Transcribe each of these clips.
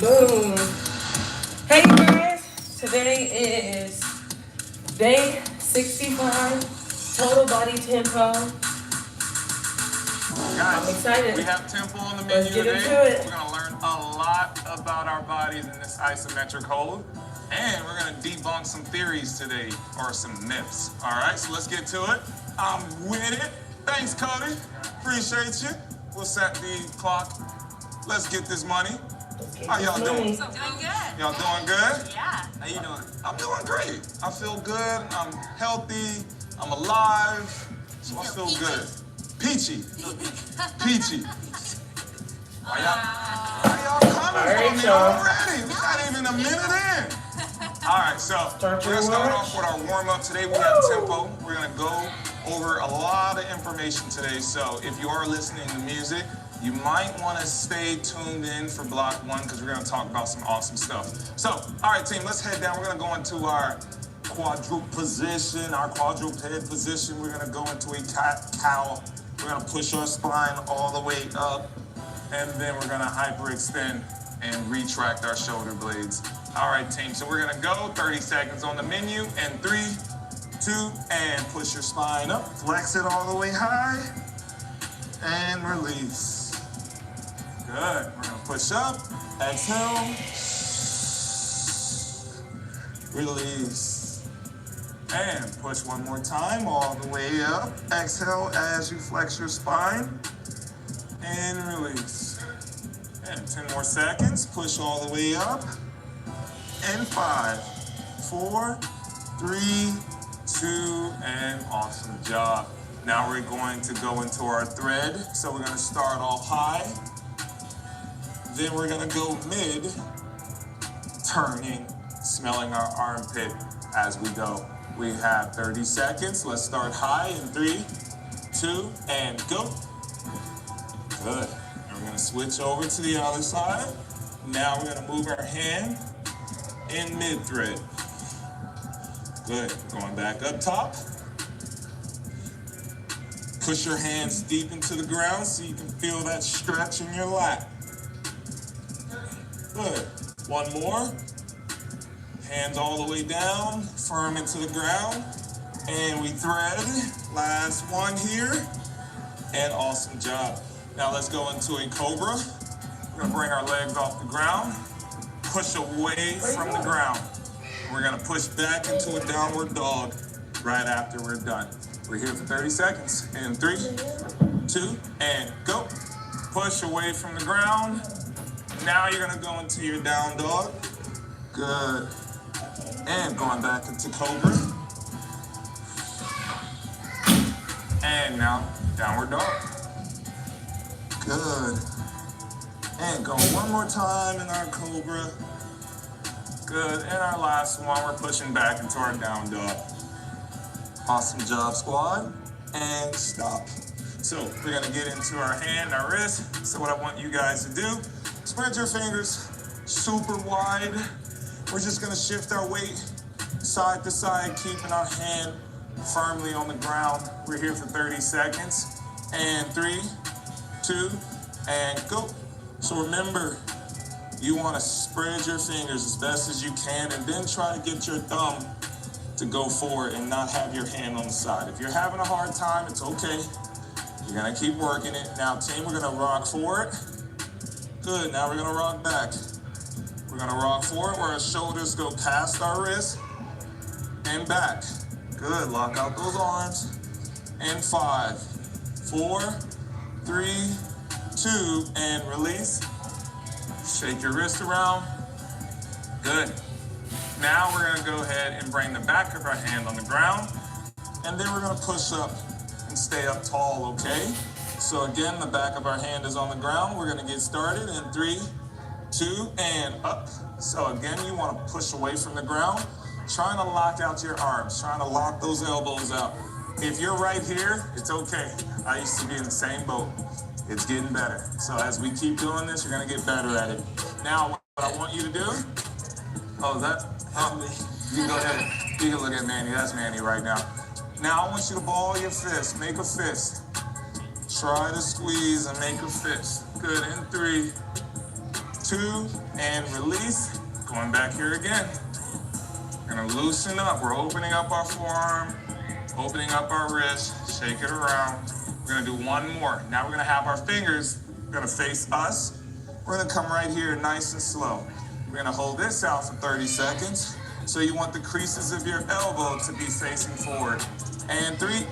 Boom. Hey guys, today is day 65, total body tempo. Guys, I'm excited. We have tempo on the menu today. We're going to learn a lot about our bodies in this isometric hold. And we're going to debunk some theories today, or some myths. All right, so let's get to it. I'm with it. Thanks, Cody. Appreciate you. We'll set the clock. Let's get this money. How y'all doing? So doing good. Y'all doing good? Yeah. How you doing? I'm doing great. I feel good. I'm healthy. I'm alive. So I feel good. Peachy. Peachy. Why y'all coming for me already? We're not even a minute in. All right, so we're going to start off with our warm-up. Today we have tempo. We're going to go over a lot of information today. So if you are listening to music, you might want to stay tuned in for block one because we're going to talk about some awesome stuff. So, all right, team, let's head down. We're going to go into our quadruped position, our quadruped position. We're going to go into a cat-cow. We're going to push our spine all the way up, and then we're going to hyperextend and retract our shoulder blades. All right, team, so we're going to go 30 seconds on the menu, and 3, 2, and push your spine up. Flex it all the way high, and release. Good. We're going to push up, exhale, release. And push one more time, all the way up. Exhale as you flex your spine, and release. And 10 more seconds, push all the way up. And 5, 4, 3, 2, and awesome job. Now we're going to go into our thread. So we're going to start off high. Then we're going to go mid, turning, smelling our armpit as we go. We have 30 seconds. Let's start high in 3, 2, and go. Good. And we're going to switch over to the other side. Now we're going to move our hand in mid thread. Good. Going back up top. Push your hands deep into the ground so you can feel that stretch in your lat. Good. One more. Hands all the way down, firm into the ground. And we thread. Last one here. And awesome job. Now let's go into a Cobra. We're going to bring our legs off the ground. Push away from the ground. We're going to push back into a downward dog right after we're done. We're here for 30 seconds. In 3, 2, and go. Push away from the ground. Now you're going to go into your down dog. Good. And going back into Cobra. And now downward dog. Good. And go one more time in our Cobra. Good. And our last one, we're pushing back into our down dog. Awesome job, squad. And stop. So we're going to get into our hand, our wrist. So what I want you guys to do, spread your fingers super wide. We're just going to shift our weight side to side, keeping our hand firmly on the ground. We're here for 30 seconds. And 3, 2, and go. So remember, you want to spread your fingers as best as you can, and then try to get your thumb to go forward and not have your hand on the side. If you're having a hard time, it's okay. You're going to keep working it. Now, team, we're going to rock forward. Good. Now we're going to rock back. We're going to rock forward where our shoulders go past our wrists and back. Good. Lock out those arms. And 5, 4, 3, 2, and release. Shake your wrist around. Good. Now we're going to go ahead and bring the back of our hand on the ground. And then we're going to push up and stay up tall, okay? So again, the back of our hand is on the ground. We're going to get started in 3, 2, and up. So again, you want to push away from the ground. Trying to lock out your arms. Trying to lock those elbows out. If you're right here, it's okay. I used to be in the same boat. It's getting better. So as we keep doing this, you're going to get better at it. Now, what I want you to do, oh, is that? You can go ahead. You can look at Manny. That's Manny right now. Now, I want you to ball your fist. Make a fist. Try to squeeze and make a fist. Good. In 3, 2, and release. Going back here again. We're gonna loosen up. We're opening up our forearm, opening up our wrist, shake it around. We're gonna do one more. Now we're gonna have our fingers gonna face us. We're gonna come right here nice and slow. We're gonna hold this out for 30 seconds. So you want the creases of your elbow to be facing forward. And 3,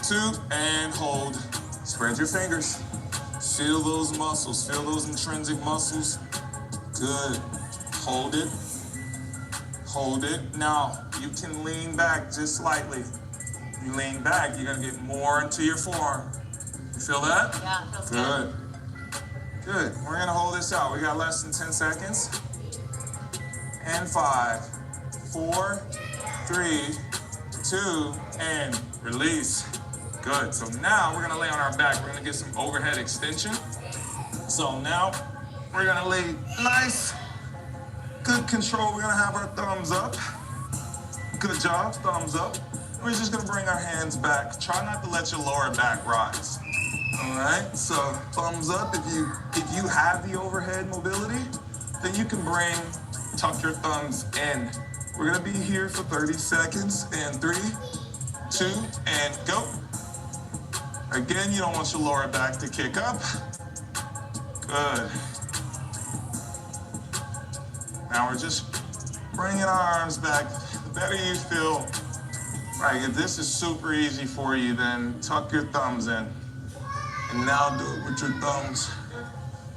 2, and hold. Spread your fingers. Feel those muscles, feel those intrinsic muscles. Good. Hold it. Hold it. Now, you can lean back just slightly. You lean back, you're gonna get more into your forearm. You feel that? Yeah, it feels good. Good. We're gonna hold this out. We got less than 10 seconds. And 5, 4, 3, 2, and release. Good. So now we're gonna lay on our back. We're gonna get some overhead extension. So now we're gonna lay nice, good control. We're gonna have our thumbs up. Good job, thumbs up. We're just gonna bring our hands back. Try not to let your lower back rise. All right, so thumbs up. If you have the overhead mobility, then you can tuck your thumbs in. We're gonna be here for 30 seconds. And 3, 2, and go. Again, you don't want your lower back to kick up. Good. Now we're just bringing our arms back. The better you feel. Right, if this is super easy for you, then tuck your thumbs in. And now do it with your thumbs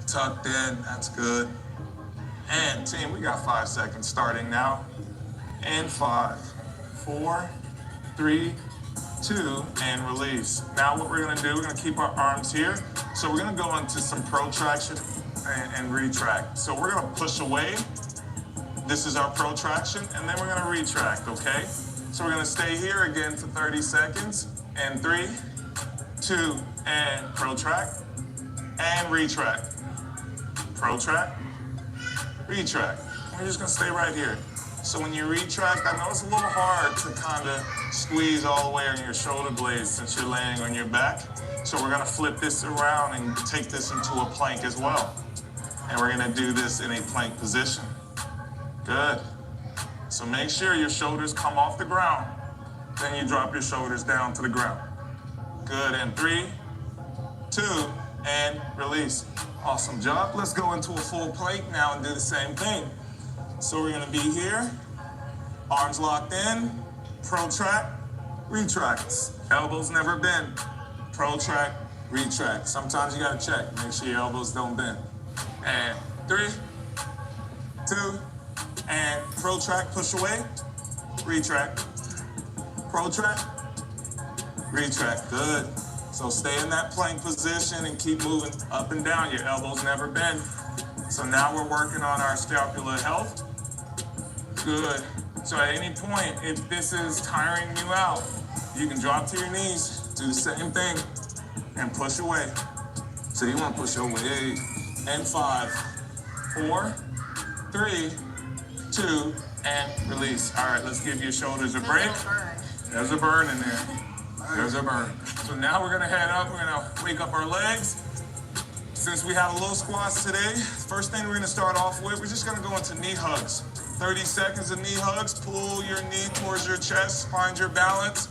tucked in. That's good. And team, we got 5 seconds starting now. And 5, 4, 3, 2, and release. Now what we're gonna do, we're gonna keep our arms here. So we're gonna go into some protraction and retract. So we're gonna push away. This is our protraction, and then we're gonna retract, okay? So we're gonna stay here again for 30 seconds. And 3, 2, and protract, and retract. Protract, retract. We're just gonna stay right here. So when you retract, I know it's a little hard to kind of squeeze all the way on your shoulder blades since you're laying on your back. So we're gonna flip this around and take this into a plank as well. And we're gonna do this in a plank position. Good. So make sure your shoulders come off the ground. Then you drop your shoulders down to the ground. Good, and 3, 2, and release. Awesome job. Let's go into a full plank now and do the same thing. So we're gonna be here, arms locked in, protract, retract. Elbows never bend. Protract, retract. Sometimes you gotta check, make sure your elbows don't bend. And 3, 2, and protract, push away, retract. Protract, retract, good. So stay in that plank position and keep moving up and down. Your elbows never bend. So now we're working on our scapular health. Good. So at any point, if this is tiring you out, you can drop to your knees, do the same thing, and push away. So you want to push away. And 5, 4, 3, 2, and release. All right, let's give your shoulders a break. There's a burn in there. There's a burn. So now we're gonna head up. We're gonna wake up our legs. Since we have low squats today, first thing we're gonna start off with, we're just gonna go into knee hugs. 30 seconds of knee hugs. Pull your knee towards your chest. Find your balance.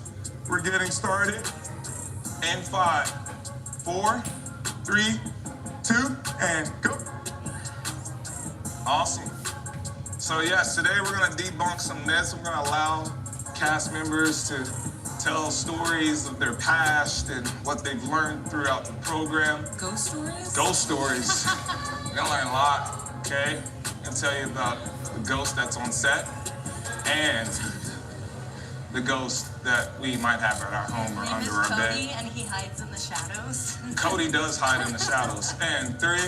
We're getting started. And 5, 4, 3, 2, and go. Awesome. So yes, today we're gonna debunk some myths. We're gonna allow cast members to tell stories of their past and what they've learned throughout the program. Ghost stories? Ghost stories. We're gonna learn a lot, okay? I'm gonna tell you about the ghost that's on set and the ghost that we might have at our home or under our bed. Cody, and he hides in the shadows. Cody does hide in the shadows. And 3,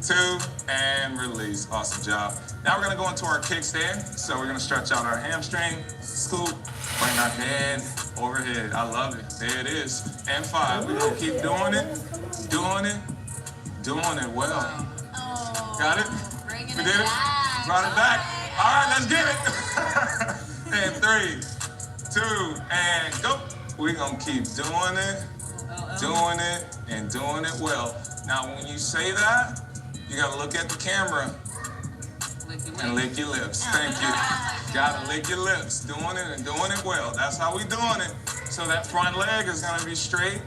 2, and release. Awesome job. Now we're gonna go into our kickstand. So we're gonna stretch out our hamstring, scoop, bring our head overhead. I love it. There it is. And 5. We're gonna keep doing it, doing it, doing it well. Oh, Got it? Bringing We it did it? back. Brought it back. All right, let's get it. And 3, 2, and go. We're gonna keep doing it, doing it, and doing it well. Now, when you say that, You gotta look at the camera and lick your lips. Thank you. Gotta lick your lips. Doing it and doing it well. That's how we doing it. So that front leg is gonna be straight.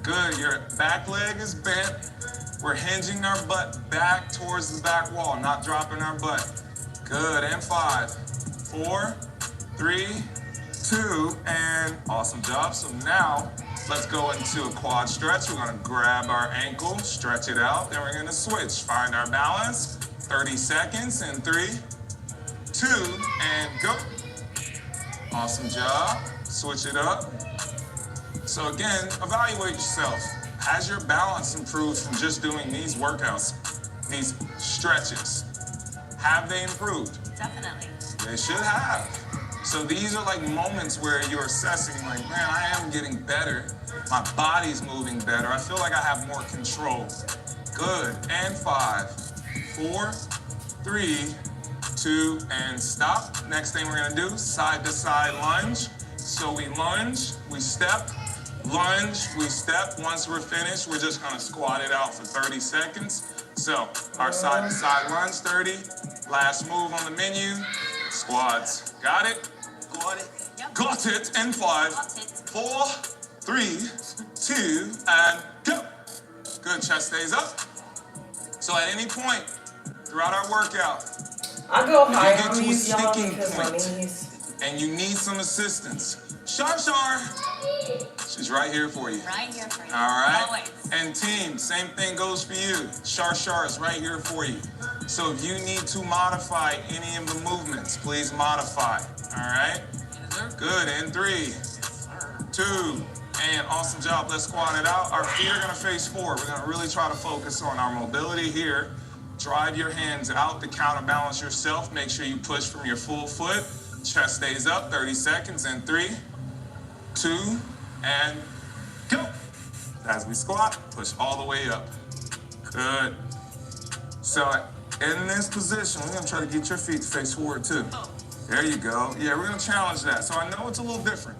Good. Your back leg is bent. We're hinging our butt back towards the back wall, not dropping our butt. Good. And 5, 4, 3, 2, and awesome job. So now let's go into a quad stretch. We're gonna grab our ankle, stretch it out, then we're gonna switch. Find our balance. 30 seconds in 3, 2, and go. Awesome job. Switch it up. So again, evaluate yourself. Has your balance improved from just doing these workouts, these stretches? Have they improved? Definitely. They should have. So these are like moments where you're assessing, like, man, I am getting better. My body's moving better. I feel like I have more control. Good. And 5, 4, 3, 2, and stop. Next thing we're gonna do, side to side lunge. So we lunge, we step, lunge, we step. Once we're finished, we're just gonna squat it out for 30 seconds. So our side to side lunge, 30. Last move on the menu, squats. Got it? Got it. Yep. Got it. And 5, 4, 3, 2, and go. Good, chest stays up. So at any point throughout our workout, I go if you higher get on to a these, y'all, sticking because my point knees. and you need some assistance, Shar, she's right here for you. Right here for you. All right? Always. And team, same thing goes for you. Shar is right here for you. So if you need to modify any of the movements, please modify. All right? Good. In 3, 2, and awesome job. Let's squat it out. Our feet are gonna face forward. We're gonna really try to focus on our mobility here. Drive your hands out to counterbalance yourself. Make sure you push from your full foot. Chest stays up, 30 seconds. In 3, 2, and go. As we squat, push all the way up. Good. So in this position, we're gonna try to get your feet to face forward too. There you go. Yeah, we're gonna challenge that. So I know it's a little different.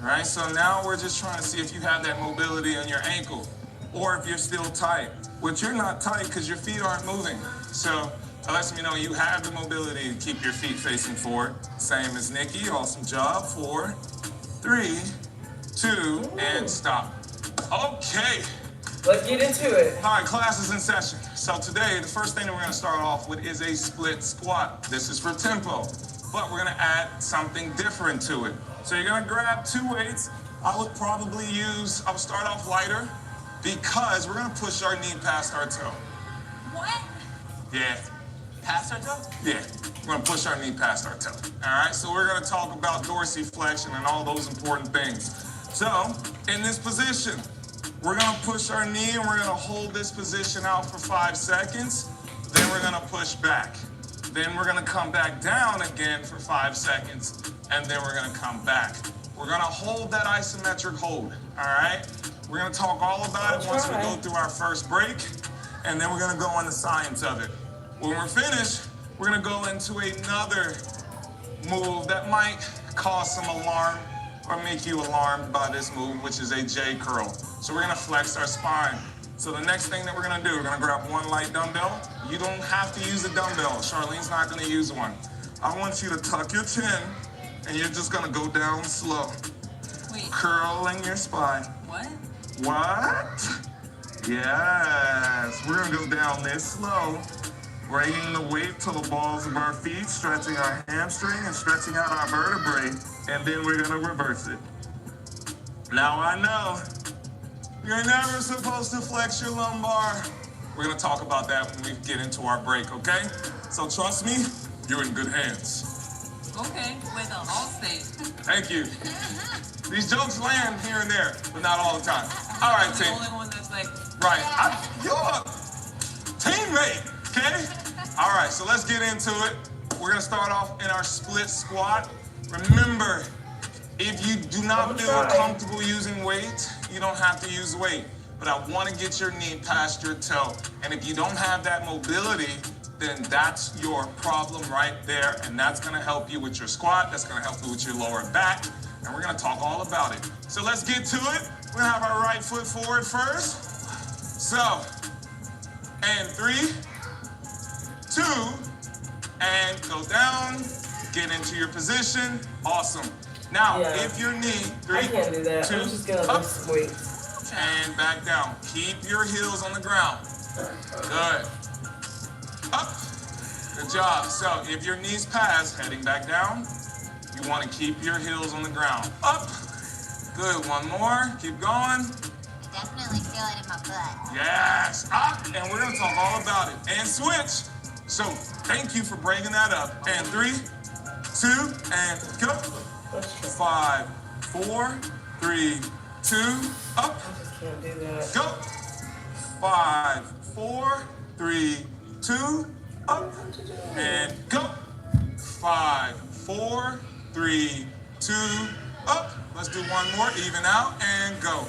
All right, so now we're just trying to see if you have that mobility in your ankle or if you're still tight. Which you're not tight because your feet aren't moving. So that lets me know you have the mobility to keep your feet facing forward. Same as Nikki, awesome job. 4, 3, 2, and stop. Okay. Let's get into it. All right, class is in session. So today, the first thing that we're gonna start off with is a split squat. This is for tempo, but we're gonna add something different to it. So you're gonna grab 2 weights. I would start off lighter because we're gonna push our knee past our toe. What? Yeah. Past our toe? Yeah, we're gonna push our knee past our toe. All right, so we're gonna talk about dorsiflexion and all those important things. So, in this position, we're gonna push our knee and we're gonna hold this position out for 5 seconds. Then we're gonna push back. Then we're gonna come back down again for 5 seconds. And then we're gonna come back. We're gonna hold that isometric hold, all right? We're gonna talk all about it once we go through our first break. And then we're gonna go on the science of it. When we're finished, we're gonna go into another move that might cause some alarm or make you alarmed by this move, which is a J curl. So we're gonna flex our spine. So the next thing that we're gonna do, we're gonna grab 1 light dumbbell. You don't have to use a dumbbell. Charlene's not gonna use one. I want you to tuck your chin and you're just gonna go down slow. Wait. Curling your spine. What? What? Yes, we're gonna go down this slow, bringing the weight to the balls of our feet, stretching our hamstring and stretching out our vertebrae, and then we're gonna reverse it. Now I know you're never supposed to flex your lumbar. We're gonna talk about that when we get into our break, okay? So trust me, you're in good hands. Okay, with a Allstate. Thank you. These jokes land here and there, but not all the time. All right, I'm the team. only one that's like, Right. You're a teammate, okay? All right, so let's get into it. We're gonna start off in our split squat. Remember, if you do not feel comfortable using weight, you don't have to use weight. But I wanna get your knee past your toe. And if you don't have that mobility, then that's your problem right there. And that's gonna help you with your squat. That's gonna help you with your lower back. And we're gonna talk all about it. So let's get to it. We're gonna have our right foot forward first. So, and 3, go down, get into your position. Awesome. Now, Yeah. if your knee, I 3, can't do that. 2, I'm just gonna up, lift some weights. and back down. Keep your heels on the ground. Good. Up. Good job. So if your knees pass, heading back down, you want to keep your heels on the ground. Up. Good. One more. Keep going. Definitely feel it in my butt. Yes. Up. And we're going to talk all about it. And switch. So thank you for bringing that up. And 3, 2, and go. Let's 5, try. 4, 3, 2, up. I just can't do that. Go. 5, 4, 3, 2, up. And go. 5, 4, 3, 2, up. Let's do one more. Even out and go.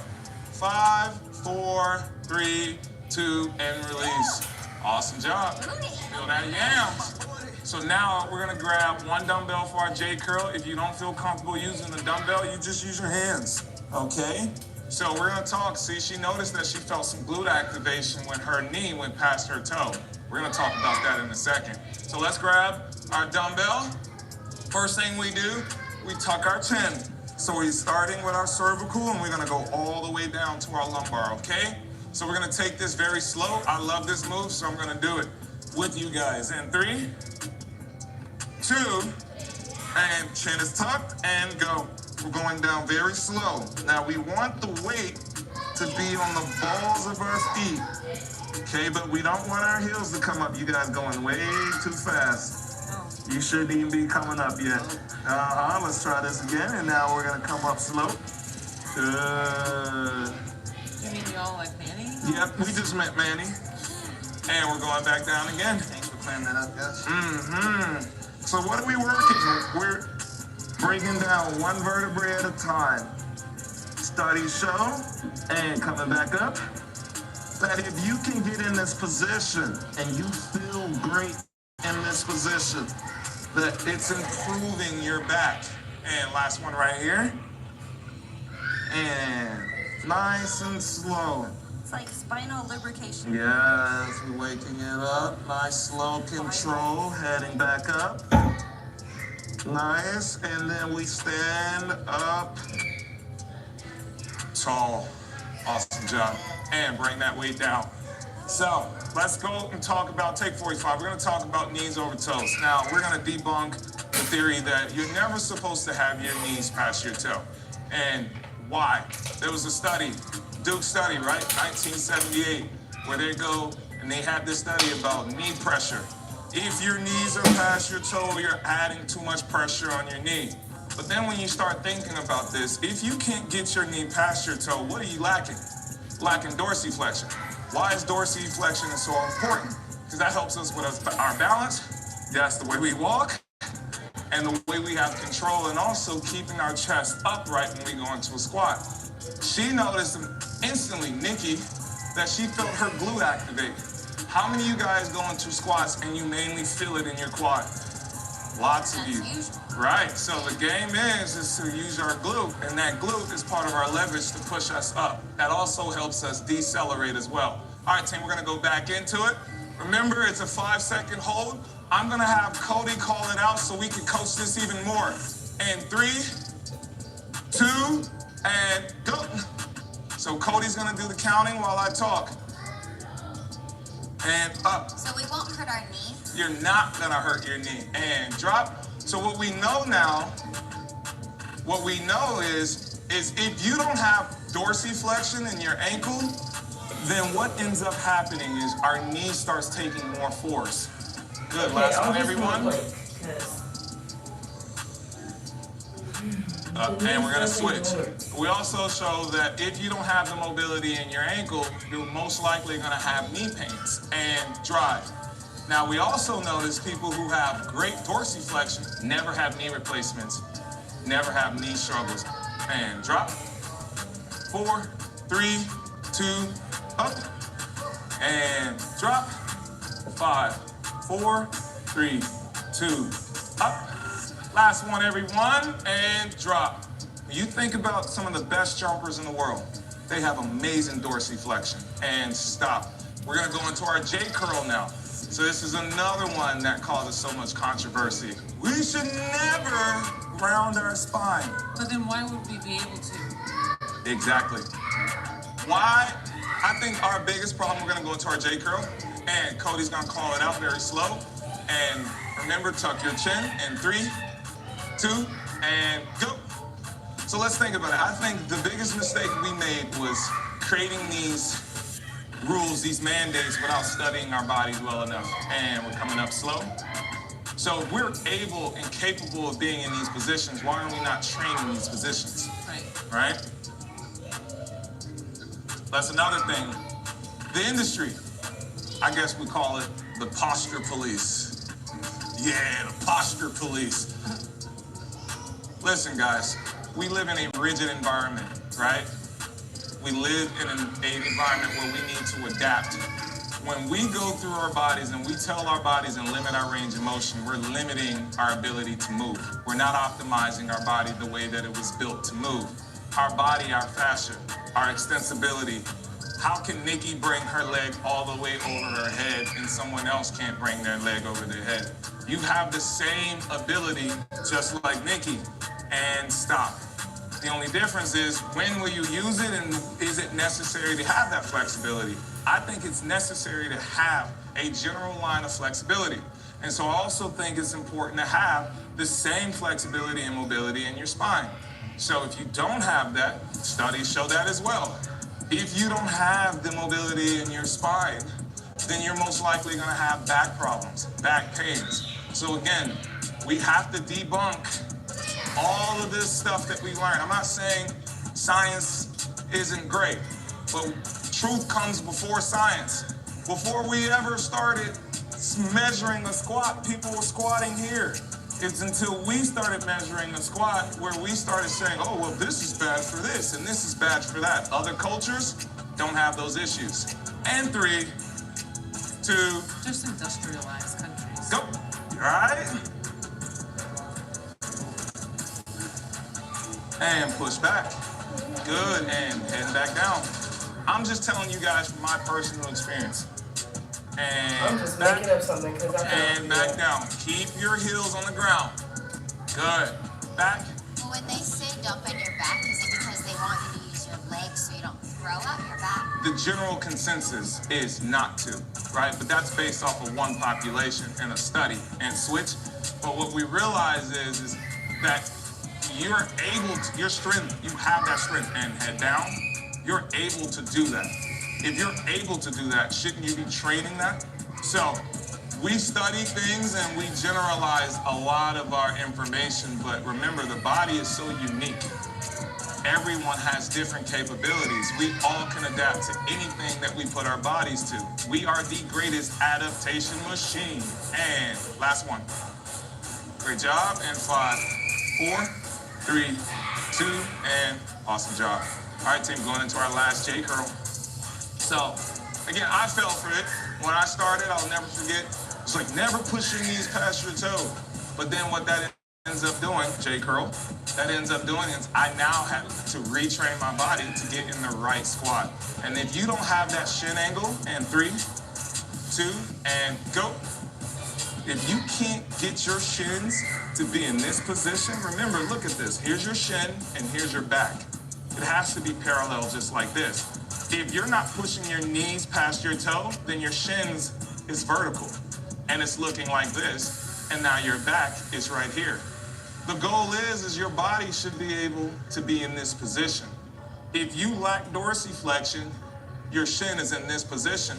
5, 4, 3, 2, and release. Awesome job. Feel that yams. So now we're gonna grab one dumbbell for our J curl. If you don't feel comfortable using the dumbbell, you just use your hands, okay? So we're gonna talk. See, she noticed that she felt some glute activation when her knee went past her toe. We're gonna talk about that in a second. So let's grab our dumbbell. First thing we do, we tuck our chin. So we're starting with our cervical and we're gonna go all the way down to our lumbar, okay? So we're gonna take this very slow. I love this move, so I'm gonna do it with you guys. In 3, 2, and chin is tucked, and go. We're going down very slow. Now we want the weight to be on the balls of our feet, okay? But we don't want our heels to come up. You guys going way too fast. You shouldn't even be coming up yet. Let's try this again, and now we're gonna come up slow. Good. You mean y'all like Manny? Yep, we just met Manny. And we're going back down again. Thanks for clearing that up, guys. So what are we working with? We're breaking down one vertebrae at a time. Studies show, and coming back up, that if you can get in this position and you feel great in this position, that it's improving your back. And last one right here. And nice and slow. It's like spinal lubrication. Yes, we're waking it up. Nice, slow control, heading back up. Nice, and then we stand up tall. Awesome job. And bring that weight down. So, let's go and talk about, take 45. We're gonna talk about knees over toes. Now, we're gonna debunk the theory that you're never supposed to have your knees past your toe. And why? There was a study, Duke study, right? 1978, where they go and they had this study about knee pressure. If your knees are past your toe, you're adding too much pressure on your knee. But then when you start thinking about this, if you can't get your knee past your toe, what are you lacking? Lacking dorsiflexion. Why is dorsiflexion so important? Because that helps us with our balance. That's the way we walk. And the way we have control, and also keeping our chest upright when we go into a squat. She noticed instantly, Nikki, that she felt her glute activate. How many of you guys go into squats and you mainly feel it in your quad? Lots of you. Right, so the game is to use our glute, and that glute is part of our leverage to push us up. That also helps us decelerate as well. All right, team, we're gonna go back into it. Remember, it's a 5-second hold. I'm gonna have Cody call it out so we can coach this even more. And 3, 2, and go. So Cody's gonna do the counting while I talk. And up. So we won't hurt our knee. You're not gonna hurt your knee. And drop. So what we know now, is if you don't have dorsiflexion in your ankle, then what ends up happening is our knee starts taking more force. Good, last one, everyone. And we're gonna switch. We also show that if you don't have the mobility in your ankle, you're most likely gonna have knee pains and drive. Now, we also notice people who have great dorsiflexion never have knee replacements, never have knee struggles. And drop. 4, 3, 2, up. And drop. 5, 4, 3, 2, up. Last one, everyone, and drop. When you think about some of the best jumpers in the world, they have amazing dorsiflexion. And stop. We're gonna go into our J curl now. So this is another one that causes so much controversy. We should never round our spine. But then why would we be able to? Exactly. Why? I think our biggest problem, we're gonna go into our J curl, and Cody's gonna call it out very slow. And remember, tuck your chin in 3, 2, and go. So let's think about it. I think the biggest mistake we made was creating these rules, these mandates, without studying our bodies well enough. And we're coming up slow. So if we're able and capable of being in these positions, why are we not trained in these positions? Right? That's another thing. The industry, I guess we call it the posture police. Yeah, the posture police. Listen, guys, we live in a rigid environment, right? We live in an environment where we need to adapt. When we go through our bodies and we tell our bodies and limit our range of motion, we're limiting our ability to move. We're not optimizing our body the way that it was built to move. Our body, our fascia, our extensibility. How can Nikki bring her leg all the way over her head and someone else can't bring their leg over their head? You have the same ability, just like Nikki, and stop. The only difference is, when will you use it, and is it necessary to have that flexibility? I think it's necessary to have a general line of flexibility. And so I also think it's important to have the same flexibility and mobility in your spine. So if you don't have that, studies show that as well. If you don't have the mobility in your spine, then you're most likely going to have back problems, back pains. So again, we have to debunk all of this stuff that we learn. I'm not saying science isn't great, but truth comes before science. Before we ever started measuring a squat, people were squatting here. It's until we started measuring a squat where we started saying, oh, well, this is bad for this and this is bad for that. Other cultures don't have those issues. And 3, 2, just industrialized countries. go. All right. And push back. Good, and heading back down. I'm just telling you guys from my personal experience. And I'm just back, making up something because I can't. and back down. Keep your heels on the ground. Good. Back. Well, when they say dump on your back, is it because they want you to use your legs so you don't throw up your back? The general consensus is not to, right? But that's based off of one population and a study and switch. But what we realize is that you're able to, your strength, you have that strength, and head down, you're able to do that. If you're able to do that, shouldn't you be training that? So we study things and we generalize a lot of our information, but remember, the body is so unique. Everyone has different capabilities. We all can adapt to anything that we put our bodies to. We are the greatest adaptation machine. And last one. Great job. And 5, 4, 3, 2, and awesome job. All right, team, going into our last J curl. So, again, I fell for it. When I started, I'll never forget. It's like never push your knees past your toe. But then what that ends up doing, J curl, that ends up doing is I now have to retrain my body to get in the right squat. And if you don't have that shin angle, and 3, 2, and go. If you can't get your shins to be in this position, remember, look at this. Here's your shin and here's your back. It has to be parallel just like this. If you're not pushing your knees past your toe, then your shins is vertical and it's looking like this. And now your back is right here. The goal is your body should be able to be in this position. If you lack dorsiflexion, your shin is in this position,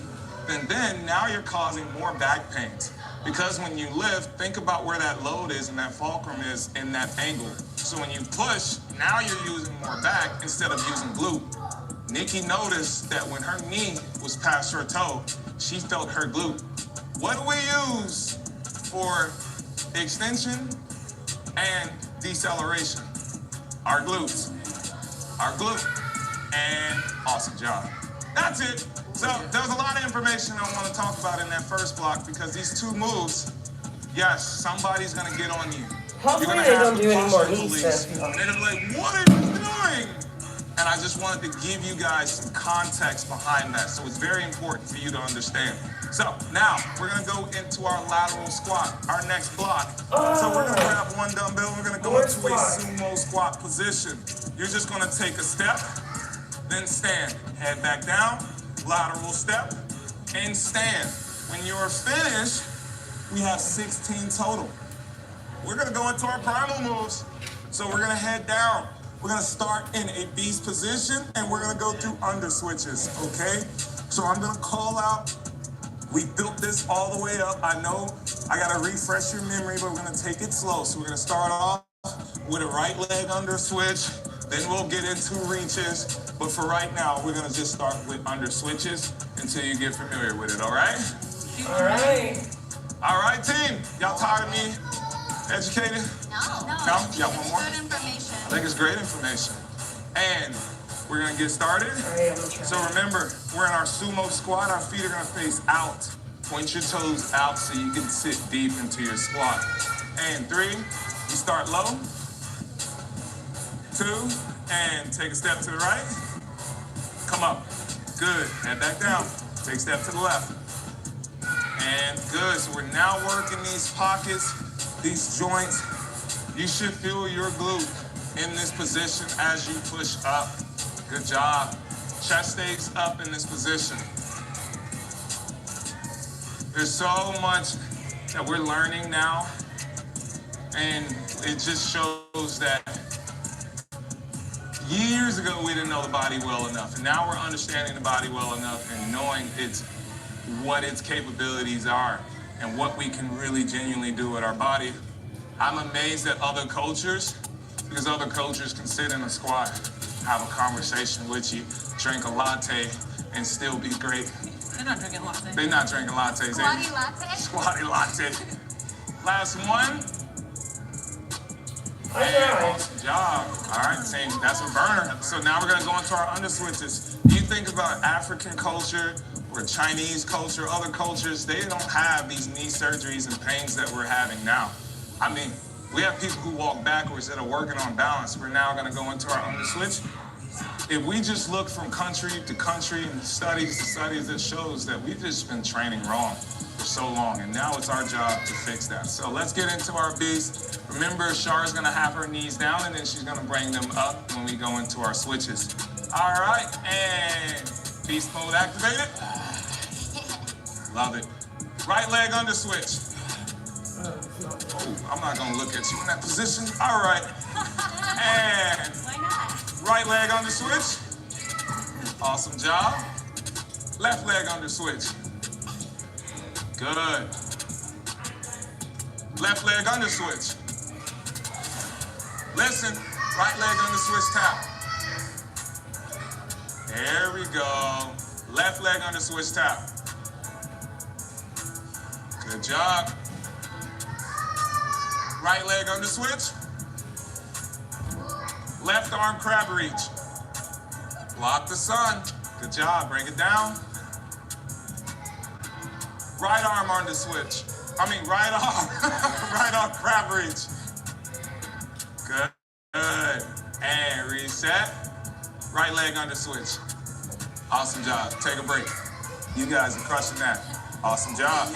then now you're causing more back pains. Because when you lift, think about where that load is and that fulcrum is in that angle. So when you push, now you're using more back instead of using glute. Nikki noticed that when her knee was past her toe, she felt her glute. What do we use for extension and deceleration? Our glutes. Our glute. And awesome job. That's it. So there's a lot of information I want to talk about in that first block because these 2 moves, yes, somebody's going to get on you. Hopefully they don't do any more knee stuff. And they're going to be like, what are you doing? And I just wanted to give you guys some context behind that. So it's very important for you to understand. So now we're gonna go into our lateral squat, our next block. So we're gonna grab one dumbbell, we're gonna go into a sumo squat position. You're just gonna take a step, then stand. Head back down, lateral step, and stand. When you're finished, we have 16 total. We're gonna go into our primal moves. So we're gonna head down. We're gonna start in a beast position and we're gonna go through under switches, okay? So I'm gonna call out. We built this all the way up. I know I gotta refresh your memory, but we're gonna take it slow. So we're gonna start off with a right leg under switch, then we'll get into reaches. But for right now, we're gonna just start with under switches until you get familiar with it, all right? All right. All right, team. Y'all tired of me educated? No? Y'all want more? Good information. I think it's great information. And we're gonna get started. All right, I'm gonna try. So remember, we're in our sumo squat. Our feet are gonna face out. Point your toes out so you can sit deep into your squat. And 3, you start low. 2, and take a step to the right. Come up. Good. Head back down. Take a step to the left. And good. So we're now working these pockets, these joints. You should feel your glute in this position as you push up. Good job. Chest stays up in this position. There's so much that we're learning now, and it just shows that years ago we didn't know the body well enough, and now we're understanding the body well enough and knowing what its capabilities are and what we can really genuinely do with our body. I'm amazed at other cultures, because other cultures can sit in a squat, have a conversation with you, drink a latte, and still be great. They're not drinking latte. They're not drinking lattes. Squatty latte? Squatty latte. Last one. All And right. awesome job. All right, same. That's a burner. So now we're gonna go into our under switches. You think about African culture or Chinese culture, other cultures, they don't have these knee surgeries and pains that we're having now. I mean, we have people who walk backwards that are working on balance. We're now gonna go into our under switch. If we just look from country to country and studies to studies, that shows that we've just been training wrong for so long, and now it's our job to fix that. So let's get into our beast. Remember, Char's gonna have her knees down, and then she's gonna bring them up when we go into our switches. All right, and beast mode activated. Love it. Right leg under switch. Oh, I'm not gonna look at you in that position. All right, and Why not? right leg under switch. Awesome job. Left leg under switch. Good. Left leg under switch. Listen, right leg under switch tap. There we go. Left leg under switch tap. Good job. Right leg under switch. Left arm crab reach. Block the sun. Good job. Bring it down. Right arm under switch. Right arm. Right arm crab reach. Good. Good. And reset. Right leg under switch. Awesome job. Take a break. You guys are crushing that. Awesome job.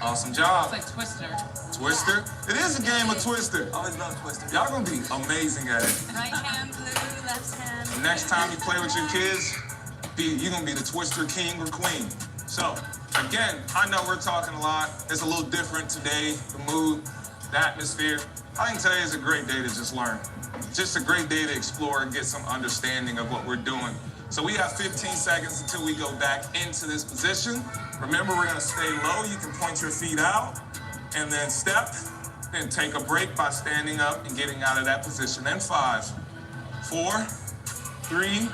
Awesome job. It's like Twister. Twister. It is a game of Twister. Always love Twister. Y'all gonna be amazing at it. Right hand blue, left hand. The next time you play with your kids, you're gonna be the Twister king or queen. So, again, I know we're talking a lot. It's a little different today, the mood, the atmosphere. I think today is a great day to just learn. Just a great day to explore and get some understanding of what we're doing. So we have 15 seconds until we go back into this position. Remember, we're gonna stay low. You can point your feet out and then step, then take a break by standing up and getting out of that position. Then 5, 4, 3,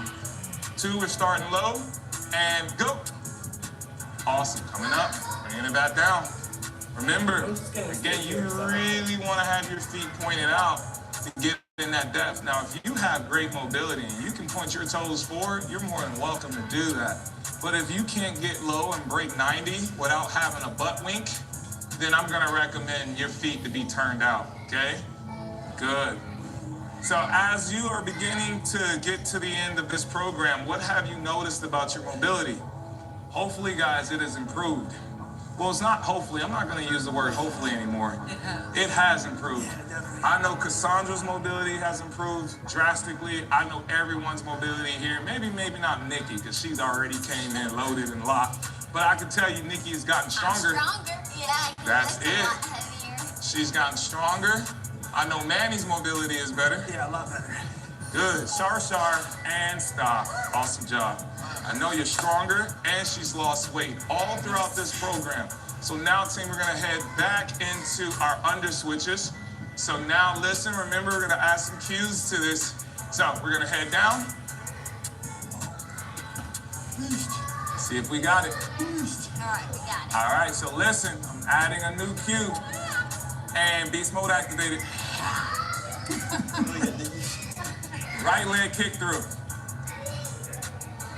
2, we're starting low, and go. Awesome, coming up, bringing it back down. Remember, again, you really wanna have your feet pointed out to get in that depth. Now, if you have great mobility and you can point your toes forward, you're more than welcome to do that. But if you can't get low and break 90 without having a butt wink, then I'm gonna recommend your feet to be turned out, okay? Good. So as you are beginning to get to the end of this program, what have you noticed about your mobility? Hopefully, guys, it has improved. Well, it's not hopefully. I'm not going to use the word hopefully anymore. It has improved. I know Cassandra's mobility has improved drastically. I know everyone's mobility here. Maybe not Nikki, because she's already came in loaded and locked. But I can tell you Nikki has gotten stronger. I'm stronger. Yeah. That's A it. lot heavier. She's gotten stronger. I know Manny's mobility is better. Yeah, a lot better. Good. Shar, and stop. Awesome job. I know you're stronger, and she's lost weight all throughout this program. So now, team, we're going to head back into our under switches. So now, listen, remember, we're going to add some cues to this. So we're going to head down. See if we got it. All right, we got it. All right, so listen, I'm adding a new cue. And beast mode activated. Right leg kick through.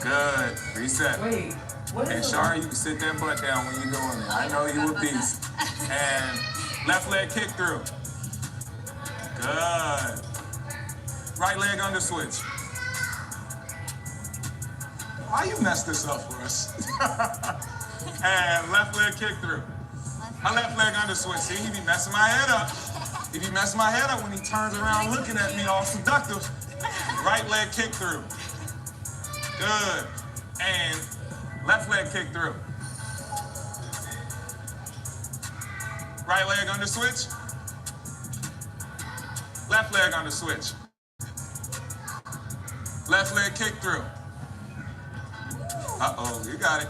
Good. Reset. Wait, what And is Shari, you can sit that butt down when you go in there. I know you a beast. And left leg kick through. Good. Right leg under switch. Why you messed this up for us? And left leg kick through. My left leg under switch. See, he be messing my head up. He be messing my head up when he turns around looking at me all seductive. Right leg kick through. Good. And left leg kick through. Right leg under switch. Left leg under switch. Left leg kick through. Uh-oh, you got it.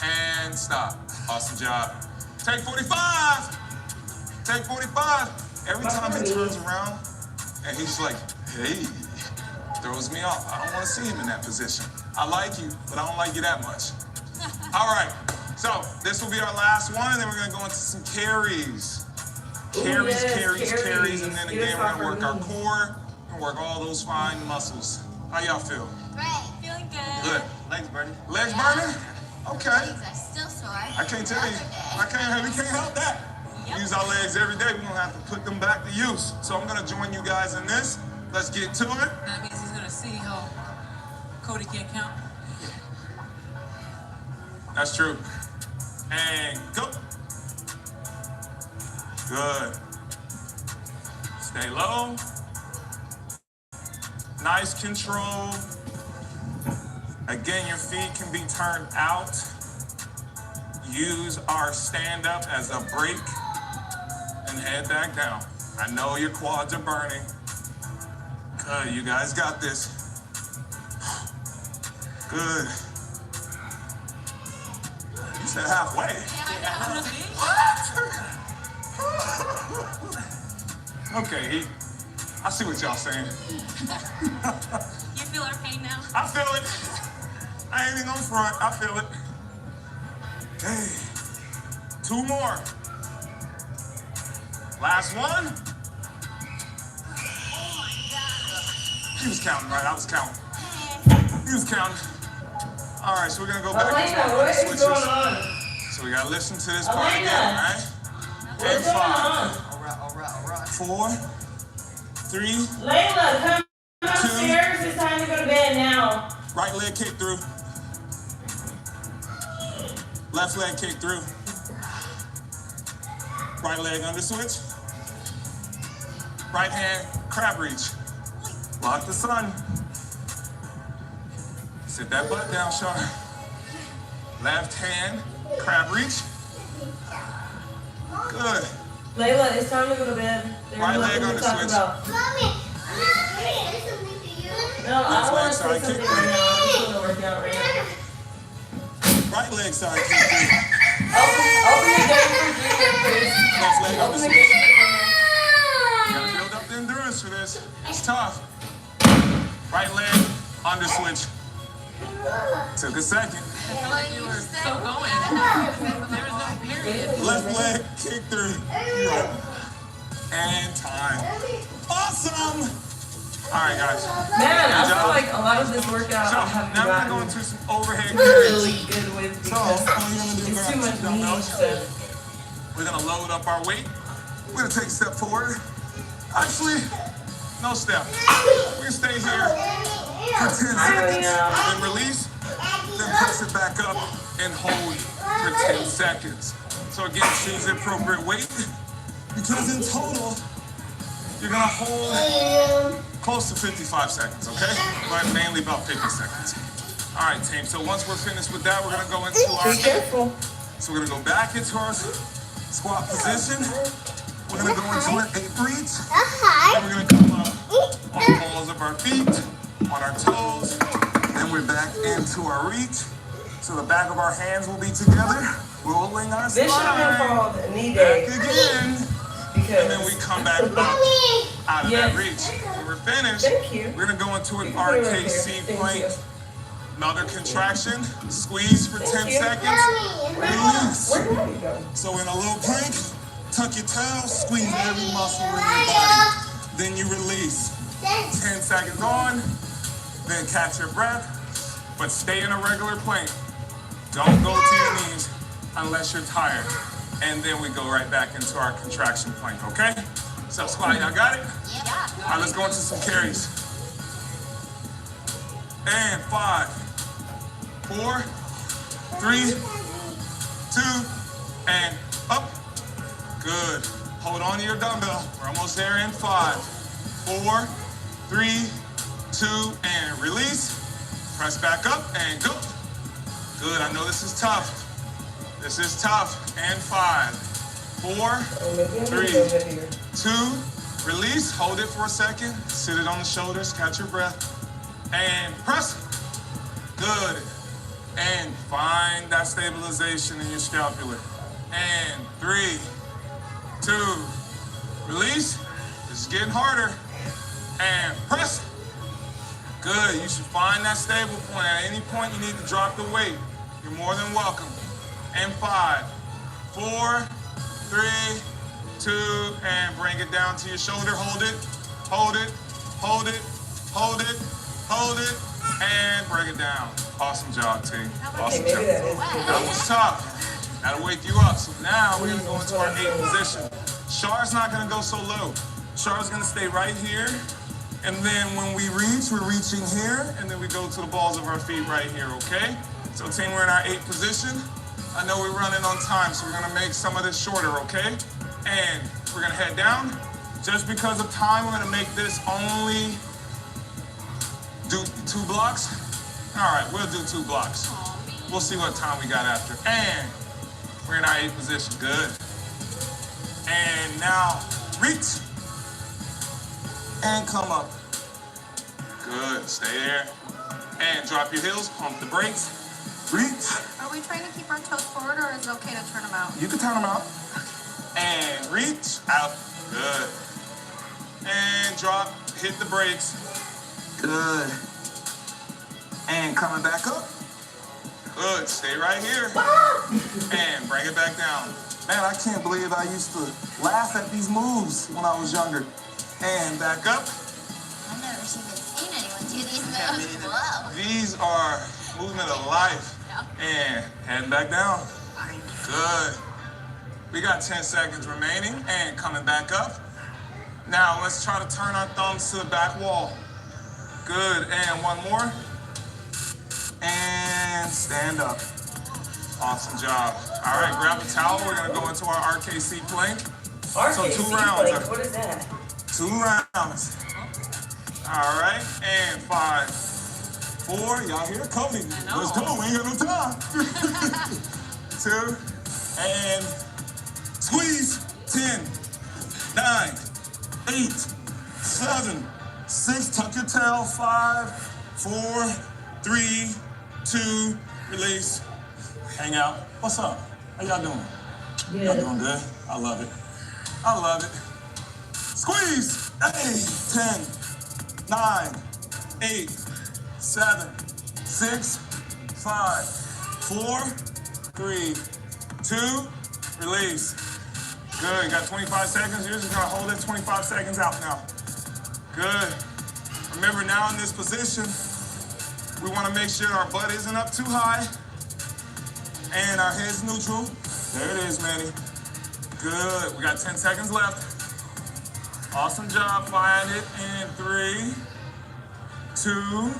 And stop. Awesome job. Take 45. Take 45. Every time he turns around and he's like, hey, throws me off. I don't want to see him in that position. I like you, but I don't like you that much. All right, so this will be our last one, and then we're going to go into some carries. Carries, and then again, we're going to work our core and work all those fine muscles. How y'all feel? Great. Feeling good. Good. legs burning? Legs burning? Okay. Legs are still sore. I can't tell you. We can't help that. We use our legs every day. We're gonna have to put them back to use. So I'm gonna join you guys in this. Let's get to it. That means he's gonna see how Cody can't count. That's true. And go. Good. Stay low. Nice control. Again, your feet can be turned out. Use our stand up as a break and head back down. I know your quads are burning. Good, you guys got this. Good. You said halfway. What? Okay, I see what y'all saying. You feel our pain now? I feel it. I ain't even gonna front. I feel it. Hey, 2 more. Last one. Oh my God. He was counting, right? I was counting. He was counting. All right, so we're gonna go back into our what is switches. going on? So we gotta listen to this part again, all right? And What's going 5, on? All right. 4, 3, Layla, come upstairs. It's time to go to bed now. right leg kick through. Left leg kick through. Right leg under switch. Right hand crab reach. Lock the sun. Sit that butt down, Shar. Left hand crab reach. Good. Layla, it's time to go to bed. There's Right leg nothing to under talk switch. about. Mommy, No, I Left don't want leg to say side something kick right now. I'm just going to work out right now. Right leg side kick through. Open the gate for Junior, please. Left leg under Open the switch. gate for Junior. You gotta build up the endurance for this. It's tough. Right leg under switch. Took a second. I felt like you were so going. There was no period. Left leg kick through. And time. Awesome! Alright, guys. Man, I Good job. feel like a lot of this workout So, I have now we're gonna go gotten into some overhead carries. really good with So, because all you're gonna do is it's too grab much some knee dumbbells. stuff. We're gonna load up our weight. We're gonna take a step forward. Actually, No step. We're gonna stay here for 10 seconds, then release, then press it back up and hold for 10 seconds. So again, choose the appropriate weight, because in total, you're gonna hold close to 55 seconds, okay? But mainly about 50 seconds. All right, team, so once we're finished with that, we're gonna go into our... Be careful. So we're gonna go back into our squat position. We're gonna go into an 8 reach. And we're gonna come up on the balls of our feet, on our toes. Then we're back into our reach. So the back of our hands will be together, rolling our spine. This should have been called a knee Back day. again. And then we come back up out of that reach. When we're finished, we're gonna go into an Rkc Plank. Another contraction, squeeze for 10 seconds, release. So in a little plank, tuck your tail, squeeze every muscle in your body. Then you release. 10 seconds on, then catch your breath, but stay in a regular plank. Don't go to your knees unless you're tired. And then we go right back into our contraction plank, okay? So squat, y'all got it? Yeah. All right, let's go into some carries. And 5, 4, 3, 2, and up. Good. Hold on to your dumbbell. We're almost there in 5, 4, 3, 2, and release. Press back up and go. Good. I know this is tough. This is tough. And 5, 4, 3, 2, release. Hold it for a second. Sit it on the shoulders. Catch your breath. And press. Good. And find that stabilization in your scapular. And 3, 2, release. This is getting harder. And press. Good. You should find that stable point. At any point you need to drop the weight, you're more than welcome. And 5, 4, 3, 2, and bring it down to your shoulder. Hold it, hold it, hold it, hold it, hold it, and bring it down. Awesome job, team. Awesome job. That was tough. That'll wake you up. So now we're gonna go into our 8th position. Char's not gonna go so low. Char's gonna stay right here. And then when we reach, we're reaching here, and then we go to the balls of our feet right here, okay? So team, we're in our 8th position. I know we're running on time, so we're gonna make some of this shorter, okay? And we're gonna head down. Just because of time, we're gonna make this only do 2 blocks. All right, we'll do 2 blocks. We'll see what time we got after. And we're in our 8th position, good. And now, reach. And come up. Good, stay there. And drop your heels, pump the brakes. Reach. Are we trying to keep our toes forward, or is it okay to turn them out? You can turn them out. And reach, out, good. And drop, hit the brakes. Good. And coming back up. Good, stay right here. And bring it back down. Man, I can't believe I used to laugh at these moves when I was younger. And back up. I've never seen anyone do these moves. Whoa. These are movement of life. And heading back down. Good. We got 10 seconds remaining and coming back up. Now let's try to turn our thumbs to the back wall. Good, and one more. And stand up. Awesome job. All right, grab a towel. We're gonna go into our Rkc Plank. So 2 rounds. Plank, what is that? 2 rounds. All right, and 5, 4. Y'all hear Cody? Let's go. We ain't got no time. 2, and squeeze. 10, 9, 8, 7, 6. Tuck your tail. 5, 4, 3, 2. Release. Hang out. What's up? How y'all doing? Good. Y'all doing good? I love it. I love it. Squeeze. 8, 10, 9, 8, 7, 6, 5, 4, 3, 2. Release. Good. You got 25 seconds. You're just gonna hold it 25 seconds out now. Good. Remember, now in this position, we want to make sure our butt isn't up too high and our head's neutral. There it is, Manny. Good. We got 10 seconds left. Awesome job. Find it in 3, 2,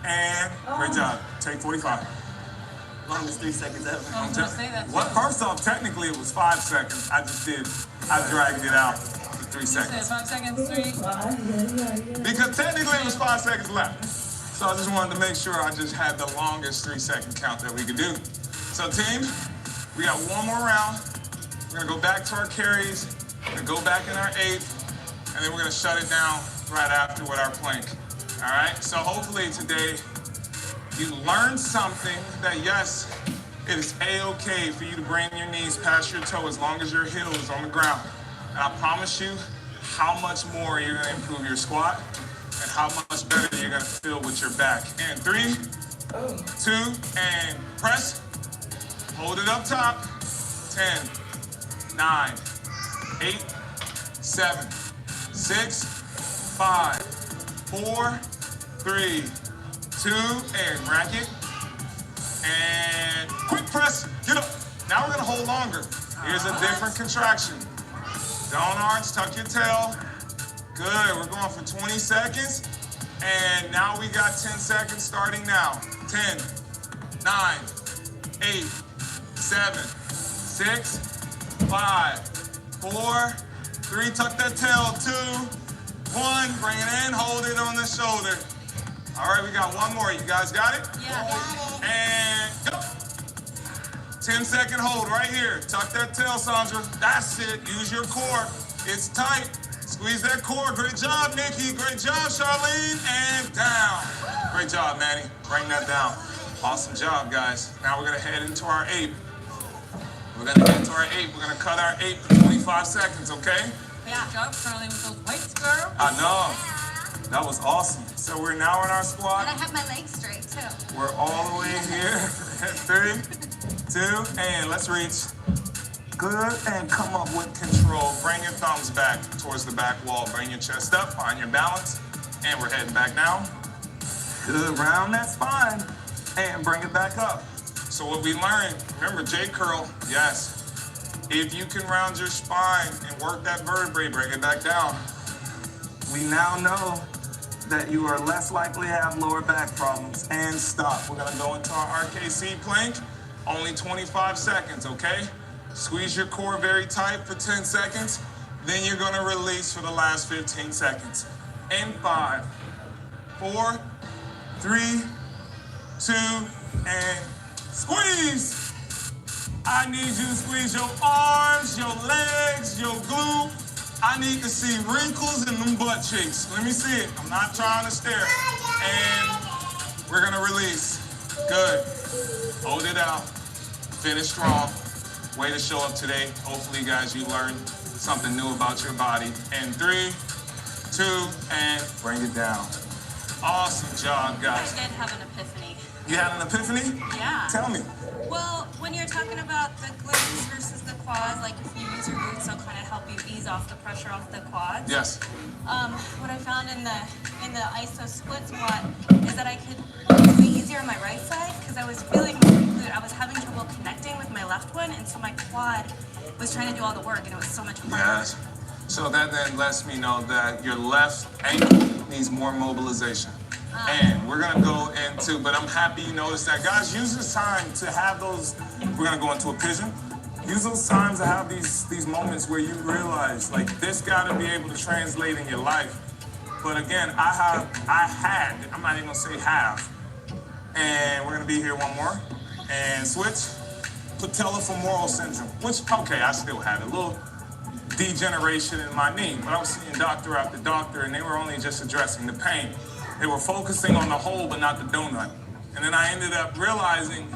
and great job. Take 45. Longest 3 seconds ever. I was gonna say that. What? First off, technically it was 5 seconds. I dragged it out to 3 You said seconds. 5 seconds, 3. Because technically it was 5 seconds left. So I just wanted to make sure I just had the longest 3-second count that we could do. So team, we got one more round. We're gonna go back to our carries. We're gonna go back in our 8, and then we're gonna shut it down right after with our plank. All right, so hopefully today you learned something that yes, it is a-okay for you to bring your knees past your toe as long as your heel is on the ground. And I promise you how much more you're gonna improve your squat and how much better you're gonna feel with your back. And 3, 2, and press. Hold it up top. 10, 9, 8, 7, 6, 5, 4, 3, 2, and rack it. And quick press, get up. Now we're gonna hold longer. Here's a different contraction. Don't arch, tuck your tail. Good, we're going for 20 seconds. And now we got 10 seconds starting now. 10, 9, 8, 7, 6, 5, 4, 3, tuck that tail, 2, 1, bring it in, hold it on the shoulder. All right, we got one more. You guys got it? Yeah. And go. 10-second hold right here. Tuck that tail, Sandra. That's it. Use your core. It's tight. Squeeze that core. Great job, Nikki. Great job, Charlene. And down. Great job, Manny. Bring that down. Awesome job, guys. Now we're going to head into our 8. We're going to get into our 8. We're going to cut our 8 for 25 seconds, okay? Yeah. Good job, Charlie, with those weights, girl. I know. That was awesome. So we're now in our squat. And I have my legs straight too. We're all the way here. 3, 2, and let's reach. Good, and come up with control. Bring your thumbs back towards the back wall. Bring your chest up, find your balance, and we're heading back down. Good, round that spine, and bring it back up. So what we learned, remember J curl, yes. If you can round your spine and work that vertebrae, bring it back down. We now know that you are less likely to have lower back problems. And stop. We're gonna go into our Rkc Plank. Only 25 seconds, okay? Squeeze your core very tight for 10 seconds. Then you're gonna release for the last 15 seconds. In 5, 4, 3, 2, and squeeze. I need you to squeeze your arms, your legs, your glute. I need to see wrinkles in them butt cheeks. Let me see it. I'm not trying to stare. And we're gonna release. Good. Hold it out. Finish strong. Way to show up today. Hopefully, guys, you learned something new about your body. And 3, 2, and bring it down. Awesome job, guys. I did have an epiphany. You had an epiphany? Yeah. Tell me. Well, when you're talking about the glutes versus the quads, like if you use your glutes, they'll kind of help you ease off the pressure off the quads. Yes. What I found in the ISO split squat is that I could do it easier on my right side because I was feeling my glute. I was having trouble connecting with my left one, and so my quad was trying to do all the work, and it was so much harder. Yes. So that then lets me know that your left ankle needs more mobilization. And we're gonna go into, but I'm happy you noticed that. Guys, use this time to have those, we're gonna go into a pigeon. Use those times to have these moments where you realize, like, this gotta be able to translate in your life. But again, I'm not even gonna say have. And we're gonna be here one more. And switch. Patella femoral syndrome, which, okay, I still had a little degeneration in my knee, but I was seeing doctor after doctor, and they were only just addressing the pain. They were focusing on the hole, but not the donut. And then I ended up realizing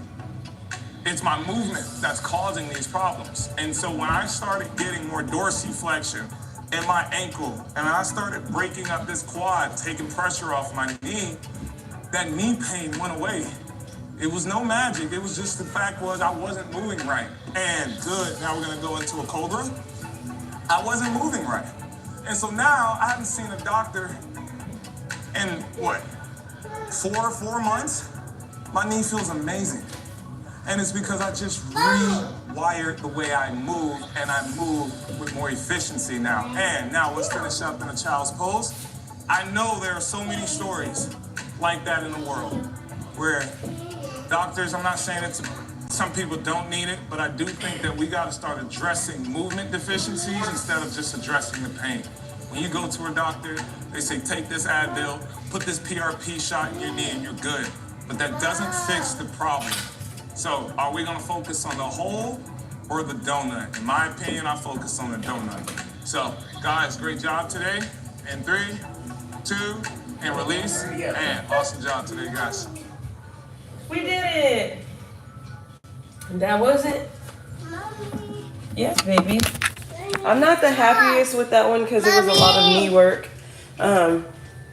it's my movement that's causing these problems. And so when I started getting more dorsiflexion in my ankle, and I started breaking up this quad, taking pressure off my knee, that knee pain went away. It was no magic. It was just the fact was I wasn't moving right. And good, now we're gonna go into a Cobra. I wasn't moving right. And so now I haven't seen a doctor in what, 4 months? My knee feels amazing. And it's because I just rewired the way I move, and I move with more efficiency now. And now let's finish up in a child's pose. I know there are so many stories like that in the world where doctors, I'm not saying it's, some people don't need it, but I do think that we got to start addressing movement deficiencies instead of just addressing the pain. When you go to a doctor, they say, take this Advil, put this PRP shot in your knee and you're good. But that doesn't fix the problem. So are we gonna focus on the hole or the donut? In my opinion, I focus on the donut. So guys, great job today. And 3, 2, and release. And awesome job today, guys. We did it. That was it? Yes, baby. I'm not the happiest with that one because it was a lot of knee work.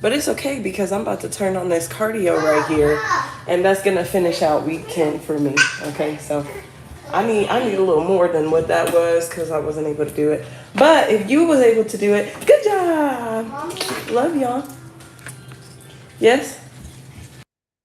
But it's okay because I'm about to turn on this cardio right here, and that's gonna finish out week 10 for me. Okay, so I need a little more than what that was because I wasn't able to do it. But if you was able to do it, good job. Love y'all. Yes.